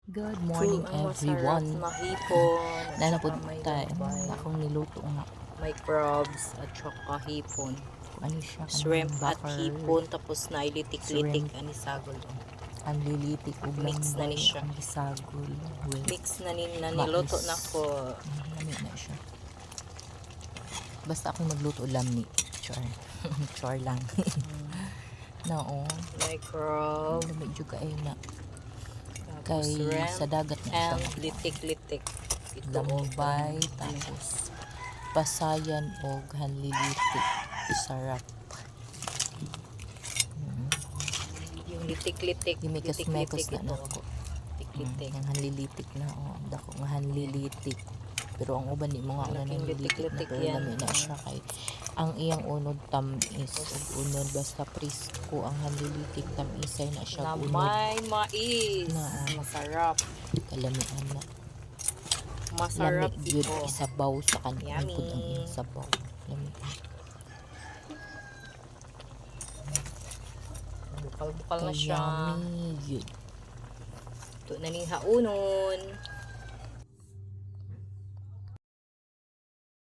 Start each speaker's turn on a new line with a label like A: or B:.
A: Good morning
B: Ang masarap
A: everyone.
B: na hipon. At
A: Nanapod
B: saka may
A: tayo.
B: gabay,
A: Akong niluto nga.
B: may crabs at saka hipon.
A: Kung ano siya
B: Shrimp
A: kanang
B: at
A: backer,
B: hipon tapos na ilitik-litik
A: shrimp,
B: ani sagol.
A: ang lilitik ug
B: Mix na
A: lambay,
B: ni siya.
A: ang gisagol. With
B: Mix na niluto
A: mais.
B: na ko.
A: Lami na siya. Basta akong magluto lami. Char. Char lang. Nao.
B: May crab,
A: Lami jud kay na.
B: tapos
A: Kay
B: shrimp
A: sa dagat na siya.
B: and litik-litik. Ito
A: Lambay, tapos pasayan og hanlilitik. Isarap.
B: yung litik-litik.
A: Gimikas-mekos na
B: ito.
A: nako.
B: Litik-litik.
A: Ang hanlilitik na dako nga hanlilitik. Pero ang uban di mo nga una
B: Malaking
A: hanlilitik na
B: litik-litik
A: pero
B: yan.
A: lami na siya kay ang iyang unod tamis ug unod basta presko ang hanlilitik tamisay na siya
B: Na
A: unod
B: may mais.
A: Na,
B: Masarap.
A: kalamian na.
B: Masarap
A: Lami gyud
B: ito.
A: isabaw sa kanya
B: Yummy.
A: pud ang iyang sabaw. Lami.
B: Bukal-bukal na
A: Kay
B: siya.
A: yummy gyud.
B: Ito na ning haunon.